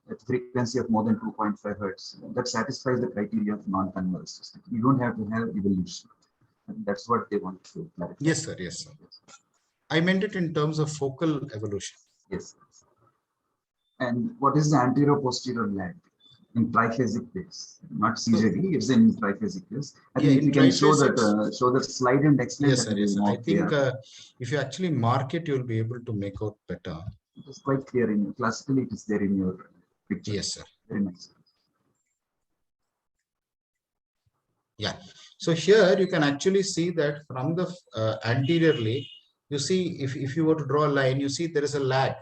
Speaker 1: at frequency of more than 2.5 hertz, that satisfies the criteria of non-convulsive. You don't have to have evolution. And that's what they want to clarify.
Speaker 2: Yes, sir. Yes, sir. I meant it in terms of focal evolution.
Speaker 1: Yes. And what is the anterior-posterior lag? In triphasic case, not seizure, it's in triphasic case. I think you can show that slide and explain.
Speaker 2: Yes, sir, yes, sir. I think if you actually mark it, you'll be able to make out better.
Speaker 1: It's quite clear in classically, it is there in your picture.
Speaker 2: Yes, sir.
Speaker 1: Very nice.
Speaker 2: Yeah. So here you can actually see that from the anteriorly, you see if you were to draw a line, you see there is a lag.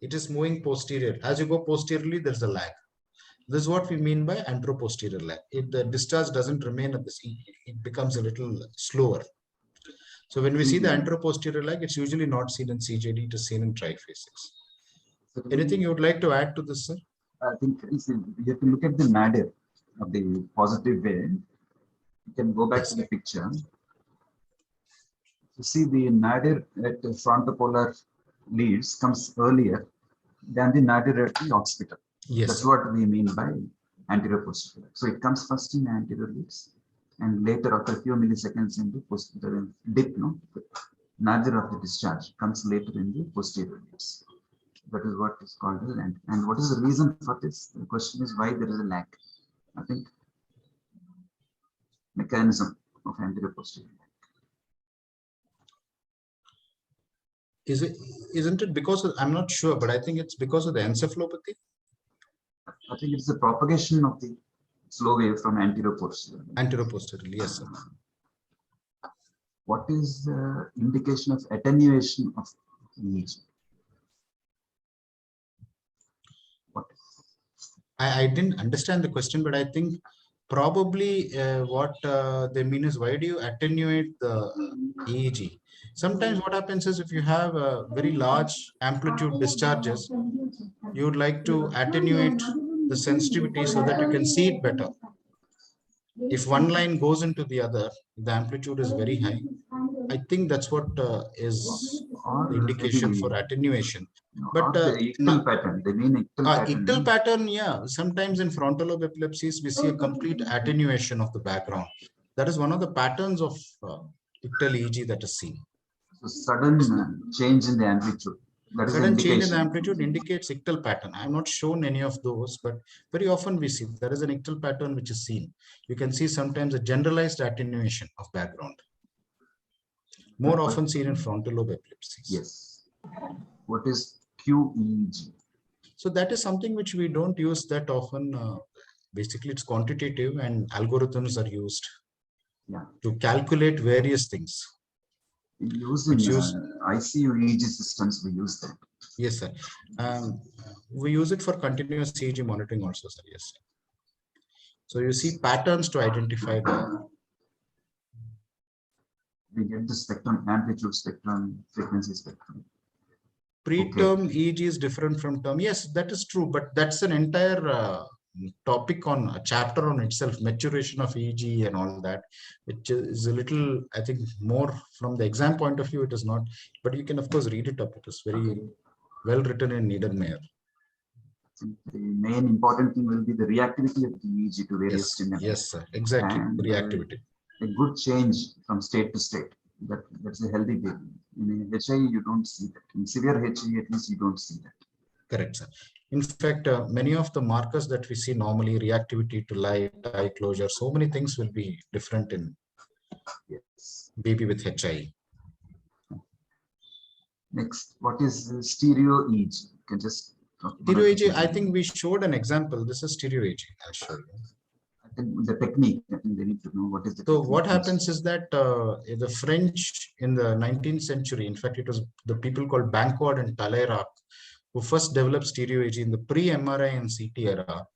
Speaker 2: It is moving posterior. As you go posteriorly, there's a lag. This is what we mean by anteroposterior lag. If the discharge doesn't remain at the sea, it becomes a little slower. So when we see the anteroposterior lag, it's usually not seen in CJD, it is seen in triphasics. Anything you would like to add to this, sir?
Speaker 1: I think you have to look at the nadir of the positive way. You can go back to the picture. You see the nadir at the frontopolar leads comes earlier than the nadir at the occipital.
Speaker 2: Yes.
Speaker 1: That's what we mean by anterior posterior. So it comes first in anterior leads and later after a few milliseconds in the posterior dip, no? Nadir of the discharge comes later in the posterior leads. That is what is called as lag. And what is the reason for this? The question is why there is a lag. I think mechanism of anterior posterior lag.
Speaker 2: Isn't it because of, I'm not sure, but I think it's because of the encephalopathy?
Speaker 1: I think it's the propagation of the slow wave from anterior posterior.
Speaker 2: Anterior posterior, yes, sir.
Speaker 1: What is the indication of attenuation of EEG? What?
Speaker 2: I didn't understand the question, but I think probably what they mean is, why do you attenuate the EEG? Sometimes what happens is, if you have a very large amplitude discharges, you would like to attenuate the sensitivity so that you can see it better. If one line goes into the other, the amplitude is very high. I think that's what is the indication for attenuation. But
Speaker 1: the ictal pattern, they mean ictal pattern.
Speaker 2: Ictal pattern, yeah. Sometimes in frontal lobe epilepsies, we see a complete attenuation of the background. That is one of the patterns of ictal EEG that is seen.
Speaker 1: So sudden change in the amplitude. That is
Speaker 2: sudden change in the amplitude indicates ictal pattern. I have not shown any of those, but very often we see there is an ictal pattern which is seen. You can see sometimes a generalized attenuation of background. More often seen in frontal lobe epilepsies.
Speaker 1: Yes. What is QEEG?
Speaker 2: So that is something which we don't use that often. Basically, it's quantitative and algorithms are used to calculate various things.
Speaker 1: We use in ICU EEG systems, we use that.
Speaker 2: Yes, sir. We use it for continuous EEG monitoring also, sir. Yes, sir. So you see patterns to identify the...
Speaker 1: We get the spectrum, amplitude spectrum, frequency spectrum.
Speaker 2: Preterm EEG is different from term. Yes, that is true, but that's an entire topic on a chapter on itself, maturation of EEG and all that, which is a little, I think, more from the exam point of view, it is not, but you can of course read it up. It is very well written in Niedermeyer.
Speaker 1: The main important thing will be the reactivity of the EEG to various stimuli.
Speaker 2: Yes, sir, exactly,
Speaker 1: and,
Speaker 2: reactivity.
Speaker 1: A good change from state to state. That's a healthy baby. In HI, you don't see that. In severe HI, at least you don't see that.
Speaker 2: Correct, sir. In fact, many of the markers that we see normally, reactivity to light, eye closure, so many things will be different in baby with HI.
Speaker 1: Next, what is Stereo-EEG? You can just talk about
Speaker 2: Stereo-EEG, I think we showed an example. This is Stereo-EEG. I'll show you.
Speaker 1: I think the technique, I think they need to know what is the
Speaker 2: So what happens is that the French in the 19th century, in fact, it was the people called Banquard and Talleyrand who first developed stereo-EEG in the pre-MRI and CT era.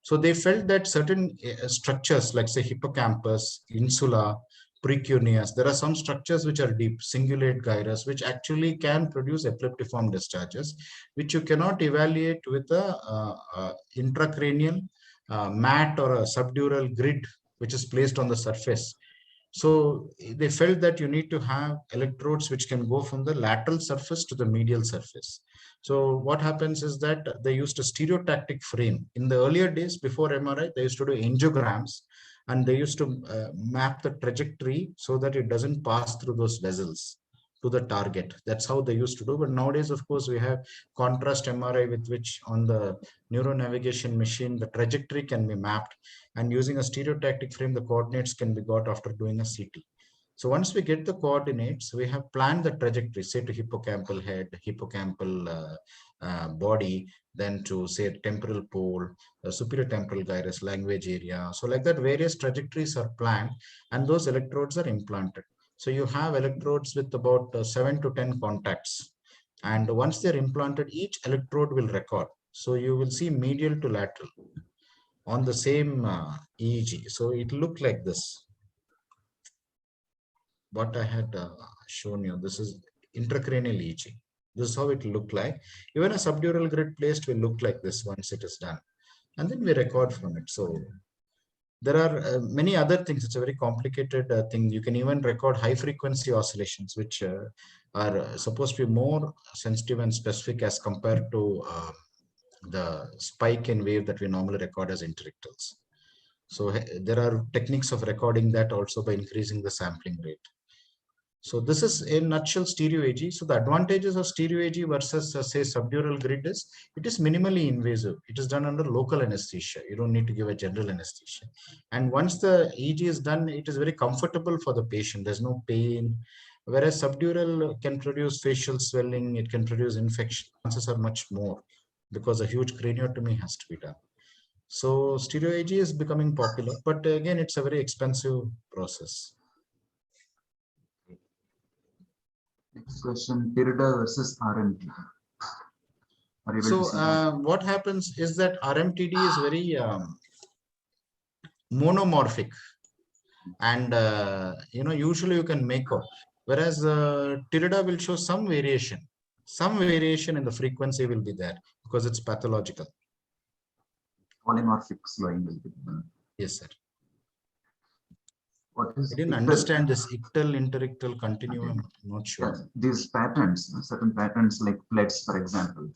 Speaker 2: So they felt that certain structures like say hippocampus, insula, precuneus, there are some structures which are deep, cingulate gyrus, which actually can produce epileptiform discharges, which you cannot evaluate with a intracranial mat or a subdural grid which is placed on the surface. So they felt that you need to have electrodes which can go from the lateral surface to the medial surface. So what happens is that they used a stereotactic frame. In the earlier days before MRI, they used to do angiograms and they used to map the trajectory so that it doesn't pass through those vessels to the target. That's how they used to do. But nowadays, of course, we have contrast MRI with which on the neuronavigation machine, the trajectory can be mapped, and using a stereotactic frame, the coordinates can be got after doing a CT. So once we get the coordinates, we have planned the trajectory, say to hippocampal head, hippocampal body, then to say temporal pole, superior temporal gyrus, language area. So like that, various trajectories are planned and those electrodes are implanted. So you have electrodes with about 7 to 10 contacts. And once they're implanted, each electrode will record. So you will see medial to lateral on the same EEG. So it looked like this. What I had shown you, this is intracranial EEG. This is how it looked like. Even a subdural grid placed will look like this once it is done. And then we record from it. So there are many other things. It's a very complicated thing. You can even record high frequency oscillations, which are supposed to be more sensitive and specific as compared to the spike and wave that we normally record as interictals. So there are techniques of recording that also by increasing the sampling rate. So this is in nutshell Stereo-EEG. So the advantages of Stereo-EEG versus say subdural grid is it is minimally invasive. It is done under local anesthesia. You don't need to give a general anesthesia. And once the EEG is done, it is very comfortable for the patient. There's no pain. Whereas subdural can produce facial swelling, it can produce infection. Chances are much more because a huge craniotomy has to be done. So Stereo-EEG is becoming popular, but again, it's a very expensive process.
Speaker 1: Next question, Tirda versus RMT.
Speaker 2: So what happens is that RMTD is very monomorphic, and usually you can make out, whereas Tirda will show some variation in the frequency will be there because it's pathological.
Speaker 1: Polymorphic slowing will be done.
Speaker 2: Yes, sir.
Speaker 1: What is
Speaker 2: I didn't understand this ictal interictal continuum.
Speaker 1: Okay.
Speaker 2: I'm not sure.
Speaker 1: Yeah, these patterns, certain patterns like plates, for example,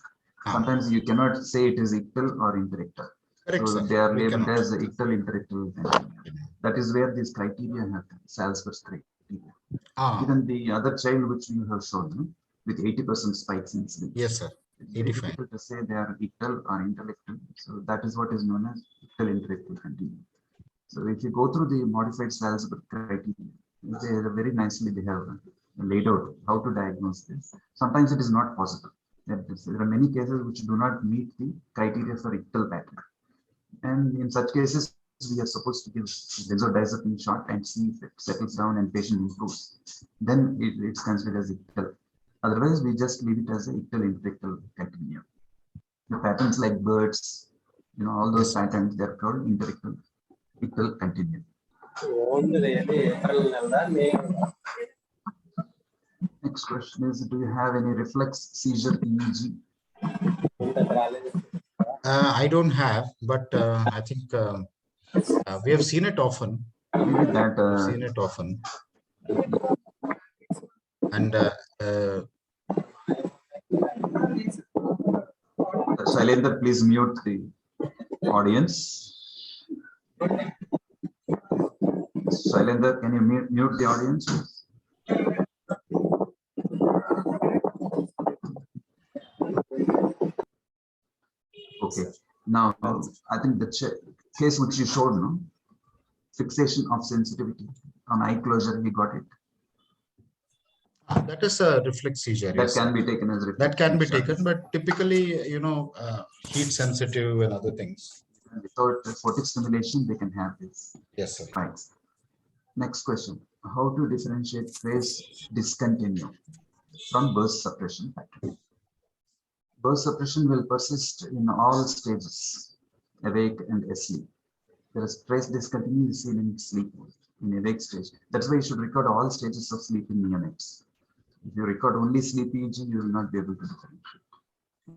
Speaker 1: sometimes you cannot say it is ictal or interictal.
Speaker 2: Correct,
Speaker 1: so
Speaker 2: sir.
Speaker 1: they are
Speaker 2: We
Speaker 1: labeled
Speaker 2: cannot.
Speaker 1: as ictal interictal. That is where these criteria have Salzburg's criteria. Even the other child which you have shown with 80% spikes in sleep.
Speaker 2: Yes, sir.
Speaker 1: It's very difficult to say they are ictal or interictal. So that is what is known as ictal interictal continuum. So if you go through the modified Salzburg criteria, they are very nicely they have laid out how to diagnose this. Sometimes it is not possible. There are many cases which do not meet the criteria for ictal pattern. And in such cases, we are supposed to give benzodiazepine shot and see if it settles down and patient improves. Then it's considered as ictal. Otherwise, we just leave it as a ictal interictal continuum. The patterns like birds, all those patterns, they're called interictal. It will continue. Next question is, do you have any reflex seizure EEG?
Speaker 2: I don't have, but I think we have seen it often.
Speaker 1: Maybe that.
Speaker 2: We've seen it often. And
Speaker 1: Shailendra, please mute the audience. Shailendra, can you mute the audience? Okay. Now, I think the case which you showed, no? Fixation of sensitivity on eye closure, he got it.
Speaker 2: That is a reflex seizure.
Speaker 1: That can be taken as reflex.
Speaker 2: That can be taken, but typically, heat sensitive and other things.
Speaker 1: Without photic stimulation, they can have this.
Speaker 2: Yes, sir.
Speaker 1: Right. Next question. How to differentiate phase discontinue from burst suppression pattern? Burst suppression will persist in all stages, awake and asleep. Whereas phase discontinue is seen in sleep mode, in awake stage. That's why you should record all stages of sleep in neonates. If you record only sleep EEG, you will not be able to differentiate.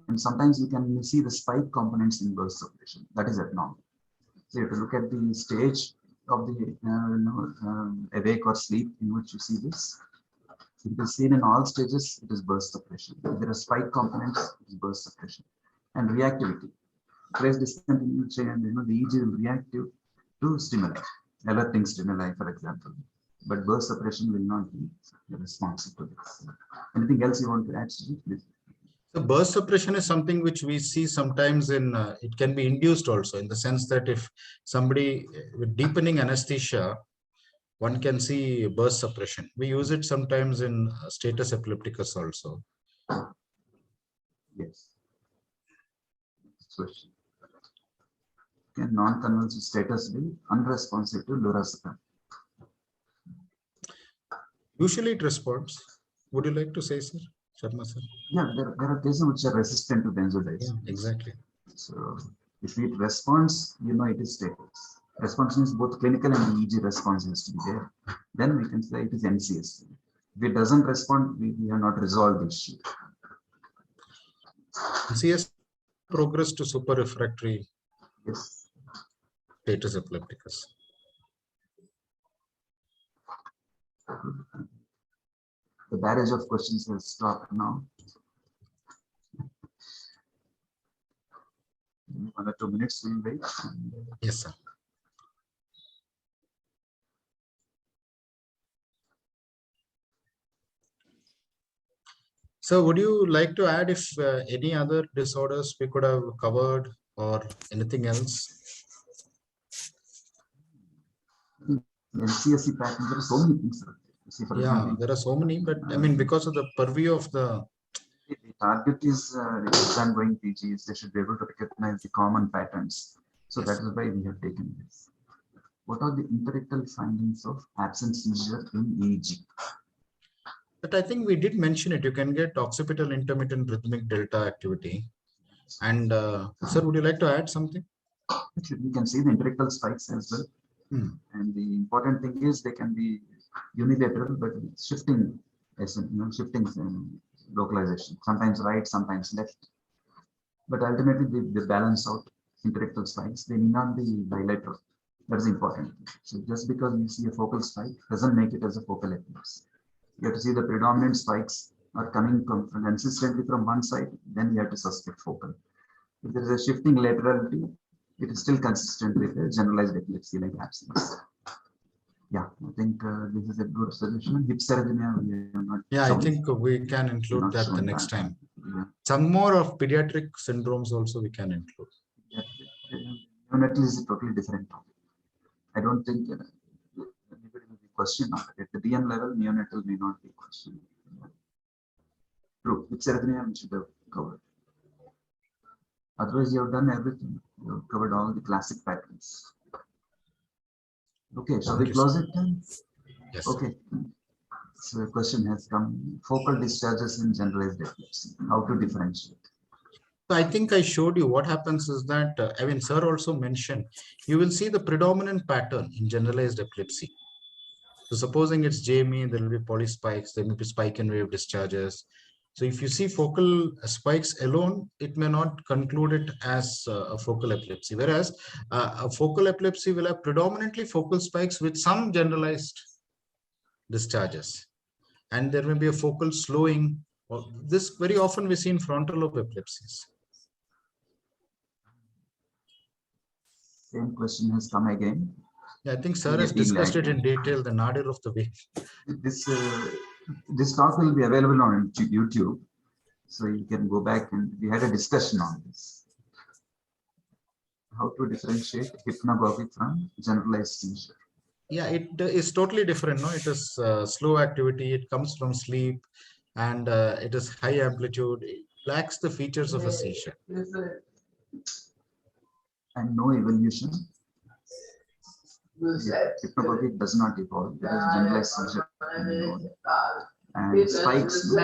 Speaker 1: And sometimes you can see the spike components in burst suppression. That is abnormal. So you have to look at the stage of the awake or sleep in which you see this. If it is seen in all stages, it is burst suppression. If there are spike components, it is burst suppression. And reactivity. Phase discontinue change, the EEG will react to stimuli, alerting stimuli, for example. But burst suppression will not be responsive to this. Anything else you want to add, Sujit?
Speaker 2: So burst suppression is something which we see sometimes in, it can be induced also in the sense that if somebody with deepening anesthesia, one can see burst suppression. We use it sometimes in status epilepticus also.
Speaker 1: Yes. Next question. Can non-convulsive status be unresponsive to lorazepam?
Speaker 2: Usually it responds. Would you like to say, sir? Sharma sir?
Speaker 1: Yeah, there are cases which are resistant to
Speaker 2: Yeah,
Speaker 1: benzodiazepines.
Speaker 2: exactly.
Speaker 1: So if it responds, it is stable. Response means both clinical and EEG response has to be there. Then we can say it is NCS. If it doesn't respond, we have not resolved the issue.
Speaker 2: CS progress to super refractory
Speaker 1: Yes.
Speaker 2: status epilepticus.
Speaker 1: The barrage of questions has stopped now. 1 or 2 minutes we'll wait.
Speaker 2: Yes, sir. So would you like to add if any other disorders we could have covered or anything else?
Speaker 1: LCSC pattern, there are so many things. See, for
Speaker 2: Yeah,
Speaker 1: example,
Speaker 2: there are so many, but I mean, because of the purview of the
Speaker 1: target is exam going PGs, they should be able to recognize the common patterns. So that is why we have taken this. What are the empirical findings of absent seizure in EEG?
Speaker 2: But I think we did mention it. You can get occipital intermittent rhythmic delta activity. And sir, would you like to add something?
Speaker 1: We can see the empirical spikes as well. And the important thing is they can be unilateral, but shifting, shifting localization. Sometimes right, sometimes left. But ultimately they balance out empirical spikes. They need not be bilateral. That is important. So just because you see a focal spike doesn't make it as a focal epilepsy. You have to see the predominant spikes are coming consistently from one side, then you have to suspect focal. If there is a shifting laterality, it is still consistent with a generalized epilepsy like absence. Yeah, I think this is a good solution. Hypseragmia, we have not
Speaker 2: Yeah,
Speaker 1: shown.
Speaker 2: I think we can include that the next time.
Speaker 1: Yeah.
Speaker 2: Some more of pediatric syndromes also we can include.
Speaker 1: Yeah. Neonatal is a totally different topic. I don't think anybody will be questioned on it. At the DM level, neonatal may not be questioned. True, hypseragmia we should have covered. Otherwise, you have done everything. You have covered all the classic patterns. Okay, shall we close it then?
Speaker 2: Yes.
Speaker 1: Okay. So a question has come. Focal discharges in generalized epilepsy. How to differentiate?
Speaker 2: So I think I showed you what happens is that, I mean, sir also mentioned, you will see the predominant pattern in generalized epilepsy. So supposing it's JME, there will be polyspikes, there may be spike and wave discharges. So if you see focal spikes alone, it may not conclude it as a focal epilepsy. Whereas a focal epilepsy will have predominantly focal spikes with some generalized discharges. And there may be a focal slowing. This very often we see in frontal lobe epilepsies.
Speaker 1: Same question has come again.
Speaker 2: Yeah, I think sir has discussed it in detail, the nadir of the wave.
Speaker 1: This talk will be available on YouTube. So you can go back and we had a discussion on this. How to differentiate hypnagogic from generalized seizure.
Speaker 2: Yeah, it is totally different. No, it is slow activity. It comes from sleep, and it is high amplitude. It lacks the features of a seizure.
Speaker 1: And no evolution. Yeah, hypnagogic does not evolve. There is generalized seizure. And spikes.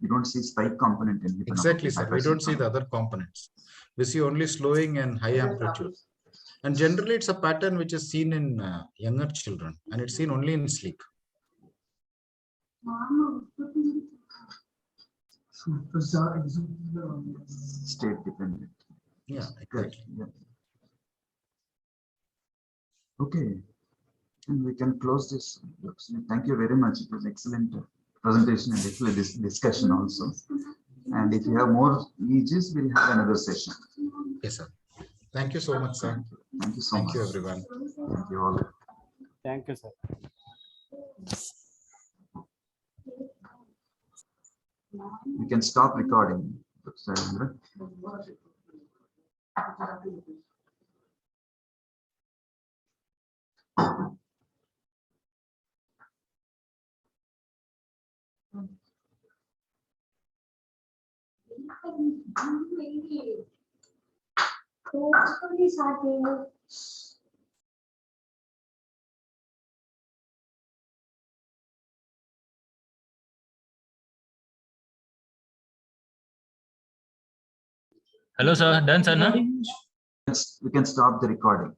Speaker 1: You don't see spike component in hypnagogic.
Speaker 2: Exactly, sir. We don't see the other components. We see only slowing and high amplitude. And generally, it's a pattern which is seen in younger children, and it's seen only in sleep.
Speaker 1: State dependent.
Speaker 2: Yeah, exactly.
Speaker 1: Yeah. Okay, and we can close this. Thank you very much. It was excellent presentation and excellent discussion also. And if you have more EEGs, we'll have another session.
Speaker 2: Yes, sir. Thank you so much, sir.
Speaker 1: Thank you so much.
Speaker 2: Thank you, everyone.
Speaker 1: Thank you all.
Speaker 3: Thank you, sir.
Speaker 1: You can stop recording.
Speaker 3: Hello, sir. Done, sir? No?
Speaker 1: Yes, we can stop the recording.